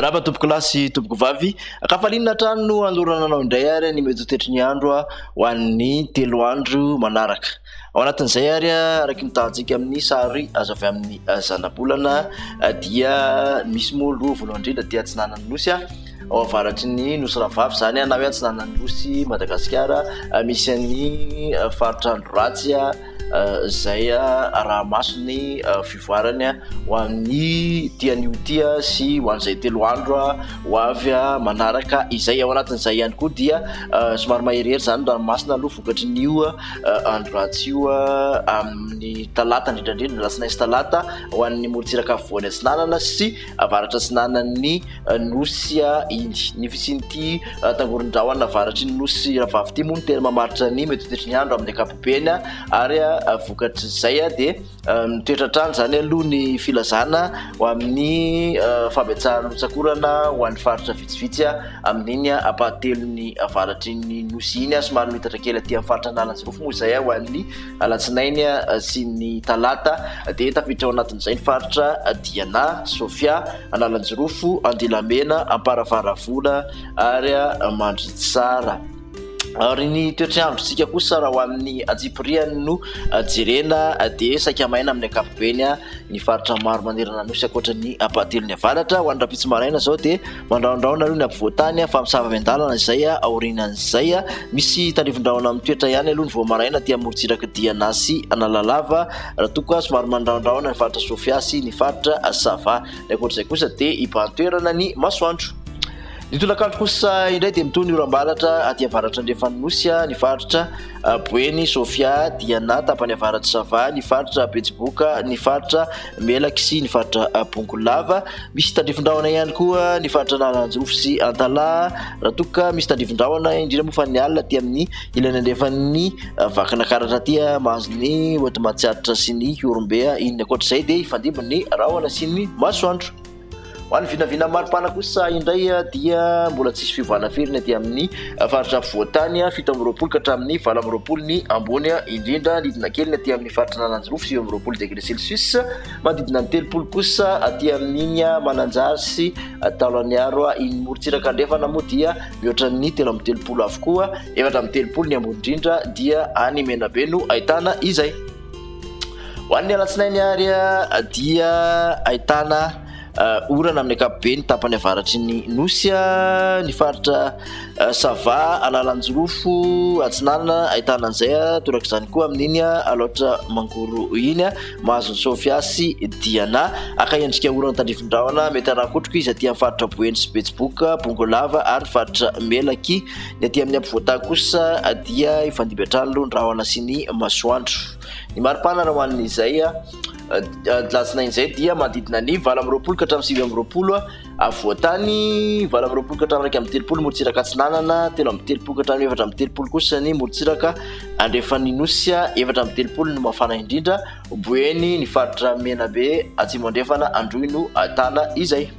Raba tompoko lasy tompoko vavy akafalinina trano no andorana anao indray ary ny mety tetry ny andro ho an'ny 3 andro manaraka. Ao anatin'izay ary araky mitantsika amin'ny sary azo avy amin'ny zana-bolana dia misy molo voalohany indrindra dia Atsinanana Nosy ao avaratry ny Nosy Ravavy zany na hoe Atsinanana Nosy Madagasikara misy an'ny faritra Andoratsy zay Rahamasiny fivoarany ho amin'ny tian'io tia sy ho an'izay 3 andro ho avy manaraka izay. Ao anatin'izay ihany koa dia somary maherihery zany ranomasina aloha vokatry n'io Andoratsy io amin'ny talata indrindrandrindra lasinainy sy talata ho an'ny morotsiraka afovoany Atsinanana sy avaratra Atsinanan'ny Nosy iny. Ny fisian'ity tangoron-drahona avaratry ny Nosy Ravavy ity moa no tena mamaritra ny mety tetry ny andro amin'ny ankapobeny ary vokatry izay dia mitoetra trano zany aloha ny filazana ho amin'ny fampiatsahana lotsakorana ho an'ny faritra vitsivitsy amin'iny apahatelony avaratry ny Nosy iny somary mitatra kely aty amin'ny faritra Analanjirofo moa izay ho an'ny alatsinainy sy ny talata dia tafiditra ao anatin'izay ny faritra Diana, Sofia, Analanjirofo, Andilamena, Amparavaravola ary Mandritsara. Ary ny toetrandrontsika kosa raha ho amin'ny Antsipiriany no jerena dia saika maina amin'ny ankapobeny ny faritra maro manerana Nosy ankoatra ny apahatelony avaratra. Ho an'ny rapitsy maraina zao dia mandraondraona aloha ny ampovoantany fa misava amiandalana izay aorinan'izay misy tandrivon-drahona amin'ny toetra ihany aloha ny voamaraina dia morotsiraka Diana sy Analalava raha toa koa somary mandraondraona ny faritra Sofia sy ny faritra Sava. Ankoatr'izay kosa dia ibahan-toerana ny masoandro. Ny tolakandro kosa indray dia mitony oram-baratra aty avaratra andrefan'ny Nosy ny faritra Boeny, Sofia, Diana, tapany avaratra Sava, ny faritra Betsiboka, ny faritra Melaky sy ny faritra Bongolava. Misy tandrifon-drahona ihany koa ny faritra Analanjirofo sy Antala raha toa ka misy tandrifon-drahona indrindra moa fa ny alina aty amin'ny ilany andrefan'ny vakana karatra aty mahazo ny Otimatsiaritra sy ny Orombe. Iny ankoatr'izay dia ifandimby ny rahona sy ny masoandro. Ho an'ny vinavina maripana kosa indray dia mbola tsisy fivoahana firy aty amin'ny faritra afovoantany 7 ka hatramin'ny 20 ambony indrindra lidina kely aty amin'ny faritra Analanjirofo 20 degré Celsius manodidina ny 30 kosa aty amin'iny Mananjary sy Taloniaro. Iny morotsiraka andrefana moa dia mihoatra ny 13 avokoa 13 ny ambony indrindra dia any Menabe no ahitana izay. Ho an'ny alatsinainy ary dia ahitana orana amin'ny ankapobeny tapany avaratry ny Nosy ny faritra Sava, Analanjirofo, Atsinanana ahitana an'izay toraka izany koa amin'iny aloatra Mangoro iny mahazo ny Sofia sy Diana aka endrika orana tandrifon-drahona mety arakotroko izy aty amin'ny faritra Boeny sy Betsiboka, Bongolava ary faritra Melaky. Ny aty amin'ny ampovoantany kosa dia ifandimby hatrany aloha ny rahona sy ny masoandro. Ny maripana raha ho an'izay latsinainy izay dia manodidina ny 20 ka hatramin'ny 20 avoantany, 20 ka hatramin'ny 30 morotsiraka Atsinanana, 30 ka hatramin'ny 30 kosa ny morotsiraka andrefan'ny Nosy, 30 no mafana indrindra Boeny, ny faritra Menabe, atsimo andrefana Androy no ahitana izay.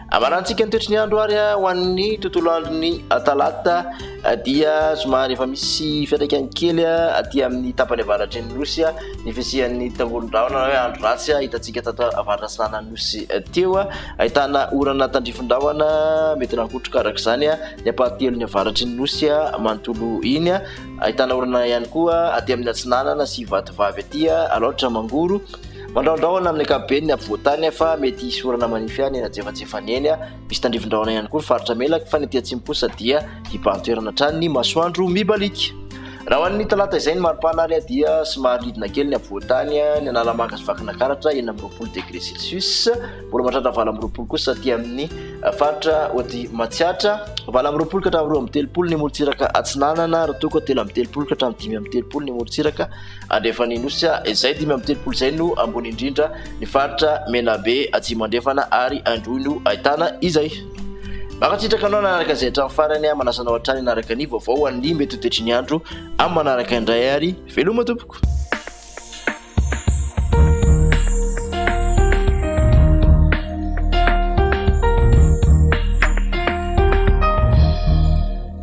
Amarantsika ny toetry ny andro ary ho an'ny tontolo andron'ny talata dia somary efa misy fiantraikany kely aty amin'ny tapany avaratry ny Nosy ny fisian'ny tangoron-drahona hoe andro ratsy hitantsika tato avaratra Atsinanana Nosy teo ahitana orana tandrifon-drahona mety nakotroka araka izany ny apahatelony avaratry ny Nosy manontolo iny ahitana orana ihany koa aty amin'ny Atsinanana sy Vatovavy aty aloatra Mangoro. Mandraondraona amin'ny ankapobeny ny afovoantany fa mety hisy orana manify any jefatsefany eny misy tandrifon-drahona ihany koa faritra Melaky fa ny aty atsimo kosa dia ibahan-toerana hatrany ny masoandro mibalika. Raha ho an'ny talata izay ny maripana ary dia somary lidina kely ny afovoantany ny Analamanga sy vakana karatra 20 degré Celsius mbola mahatratra 20 kosa aty amin'ny faritra Otimatsiaritra 20 ka hatramin'ny 30 ny morotsiraka Atsinanana raha toa ka 30 ka hatramin'ny 30 ny morotsiraka andrefan'ny Nosy izay 30 izay no ambony indrindra ny faritra Menabe, atsimo andrefana ary Androy no ahitana izay. Makatsitraka anao nanaraka izay hatramin'ny farany manasanao hatrany nanaraka ny vaovao an'ny mety ho tetry ny andro amin'ny manaraka indray ary veloma tompoko.